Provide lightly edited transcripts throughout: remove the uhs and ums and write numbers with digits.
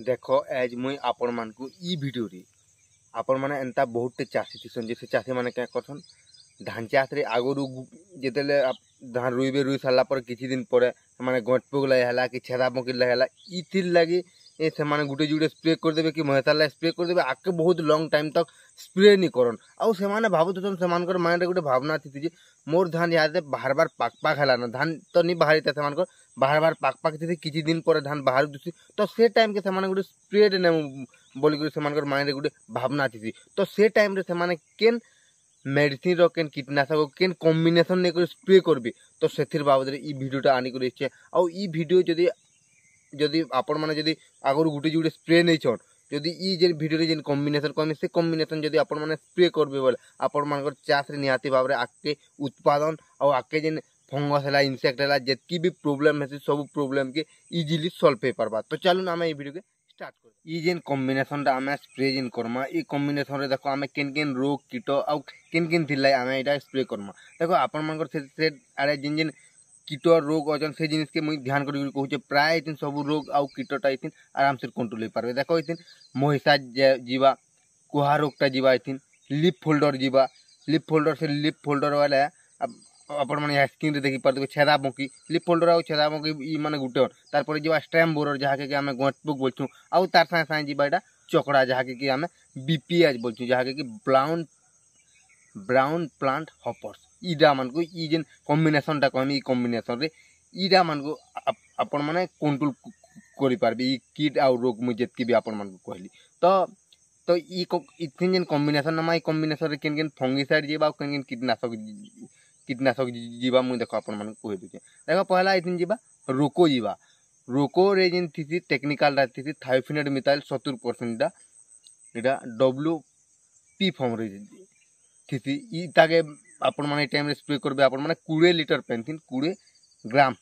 देख एज मुई आपण मान को ई वीडियो रे आपण माने एंता बहुत चाषी थिसन जे से चाषी माने क्या करथन धान चाष रे आगरु जेतेले धान रुइबे रुई साला पर किछि दिन परे माने गटपुग लै हला कि छेदा पकिल लै हला इथिर लागि ए से माने गुटे जुडे स्प्रे कर देबे कि महताला स्प्रे कर देबे आके बहुत लॉन्ग टाइम तक स्प्रे नि करन आउ से माने भाबुतन से मानकर माइंड रे गुटे भावना थी जे मोर धान यादे बार बार पाक पाक हला न धान तो नि बाहरी ते मानकर बार बार पाक पाक थी किछि दिन पर धान बाहर दुसी तो से टाइम के से माने गुटे स्प्रे रे ने बोली गुटे से मानकर माइंड रे गुटे भावना थी तो से टाइम रे से माने केन मेडिसिन रो केन कीटनाशक केन कॉम्बिनेशन ने कर स्प्रे करबे तो सेथिर बाबद रे ई वीडियोटा आनी कर इच्छे आ ई वीडियो जदी जदी आपण माने जदी आगर गुटे जुटे स्प्रे नै छन जदी ई जे वीडियो रे जेन कॉम्बिनेशन कहमे से कॉम्बिनेशन जदी आपण माने स्प्रे करबे बोले आपण मानकर चाष रे निहाती भाव रे आके उत्पादन और आके जेन फंगस हला इंसेक्ट हला जेतकी भी प्रॉब्लम है सब प्रॉब्लम के इजीली सॉल्व पे परबा। तो चलू ना ई वीडियो के स्टार्ट कर ई जेन कॉम्बिनेशन दा हमें स्प्रे जेन करमा ई कॉम्बिनेशन रे देखो हमें केन केन रोग कीट और केन केन थिला हमें एटा स्प्रे करमा देखो आपण मानकर से आरे जेन जेन कीट रोग अजन से जिनिस के मुई ध्यान करी कहूचे प्राय इतिन सब रोग आउ कीटटा इतिन आराम से कंट्रोल पारबे देखो इतिन महिषा जीवा कुहा रोगटा जीवा इतिन लीफ फोल्डर से लीफ फोल्डर वाला अपन माने स्क्रीन रे देखि पारबे छेदा बंकी लीफ फोल्डर आउ छेदा बंकी ई माने गुटे तार पर जीवा स्ट्रैम बोरर जहा के हमें गटपुक बोलछु आउ तार साथ साथ जीवा एटा चकड़ा जहा के हमें बीपीएच बोलछु जहा के ब्राउन प्लांट हॉपर्स ईडा मन को ई जेन कॉम्बिनेशन टा कहमी ई कॉम्बिनेशन रे ईडा मन को अपन माने कंट्रोल करि पारबे ई कीट आ रोग मु जेतकी भी अपन मन को कहली तो ई इथिन जेन कॉम्बिनेशन नमा ई कॉम्बिनेशन रे केन केन फंगिसाइड जीवा केन केन कीटनाशक जीवा मु देखो अपन मन को कहि दुचे देखो पहला इथिन जीवा रोको रे जेन थी टेक्निकल रा थी थायोफिनेट मिथाइल 70% दा एटा डब्ल्यूपी फॉर्म रे थी ई ताके आपण माने टाइम रे स्प्रे करबे आपण माने 20 लीटर पेंथिन 20 ग्राम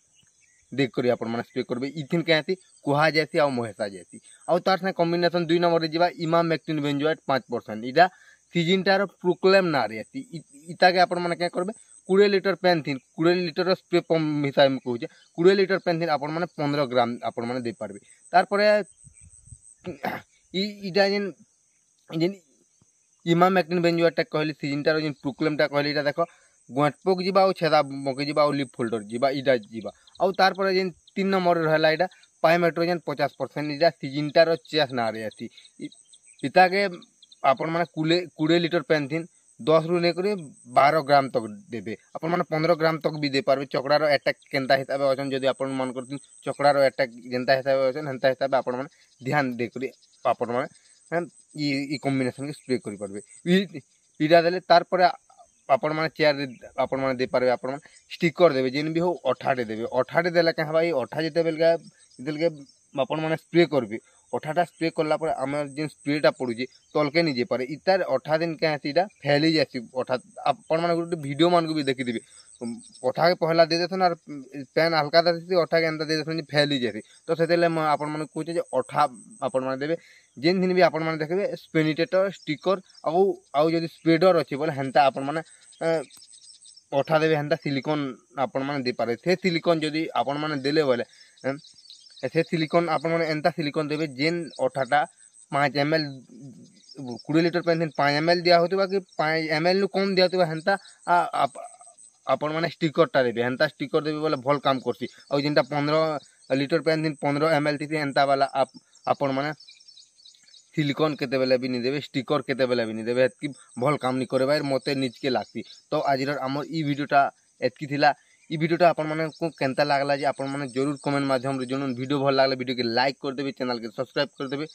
देख करी आपण माने स्प्रे करबे इथिन कहती कुहा जैसी और महिषा जैसी और तार से कॉम्बिनेशन 2 नंबर रे जीवा इमामेक्टिन बेंजोएट 5% इडा सीजनटार प्रोक्लेम ना रहती इता के आपण माने क्या करबे 20 लीटर पेंथिन 20 लीटर स्प्रे पंप हिसाब में कहूचे 20 लीटर पेंथिन आपण माने 15 ग्राम आपण माने दे पारबे तार परे इडा जेन इमामेक्टिन बेंजोएट कहली सीजनटार जेन प्रोक्लेमटा कहली इटा देखो गटपोक जीवा और छेदा बंके जीवा और लीफ फोल्डर जीवा इडा जीवा और तार पर जेन 3 नंबर रहला इडा पाइमेट्रोजन 50% इडा सीजनटार चेस ना रहती इता के आपण माने 20 लीटर पेंथिन 10 रु लेकर 12 ग्राम तक देबे आपण माने 15 ग्राम तक भी दे पारबे चकड़ार अटैक केनता हिसाब अछन जदी आपण मन करथिन चकड़ार अटैक जेनता हिसाब अछन हंता हिसाब आपण माने ध्यान दे करी आपण माने ई कॉम्बिनेशन के स्प्रे करि पारबे इडा देले तार पर आपण माने चेयर आपण माने दे पारबे आपण माने स्टिकर देबे जेन भी हो अठाटे देबे अठाटे देला के भाई अठा जेते बेल के आपण माने स्प्रे करबे अठाटा स्प्रे करला पर हमर जेन स्प्रेटा पडुजे तलके नि जे पारे इतार 18 दिन के हसीडा फैली जासी अठा आपण माने गुटे वीडियो मान को भी देखि दिबे अठा के पहला दे देथन और पेन हल्का देसी अठा के अंदर दे देथन फैली जासी तो सेतेले आपण माने कहूचे जे अठा आपण माने देबे जेन दिन भी आपण माने देखबे स्पेनिटेटर स्टिकर आउ जदी स्प्रेडर अछि बोले हंता आपण माने अठा देबे हंता सिलिकॉन आपण माने दे पारे से सिलिकॉन जदी आपण माने देले बोले से सिलिकॉन आपण माने एंता सिलिकॉन देबे जेन अठाटा 5 ml 20 लीटर पेंथिन 5 ml दिया होतबा कि 5 ml नु कम दिया होतबा हंता आपण माने स्टिकर टा देबे हंता स्टिकर देबे बोले भल काम करसी और जेनटा 15 लीटर पेंथिन 15 ml थी हंता वाला आपण माने सिलिकॉन केते बेले भी नि देबे स्टिकर केते बेले भी नि देबे एतकी भल काम नि करे भाई मते निज के लागती तो आजिर हमर ई वीडियोटा एतकी थिला ई वीडियोटा आपण माने को केनता लागला जे आपण माने जरूर कमेंट माध्यम रे जणन वीडियो भल लागला वीडियो के लाइक कर देबे चैनल के सब्सक्राइब कर देबे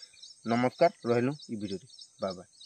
नमस्कार रहनु ई वीडियो रे बाय बाय।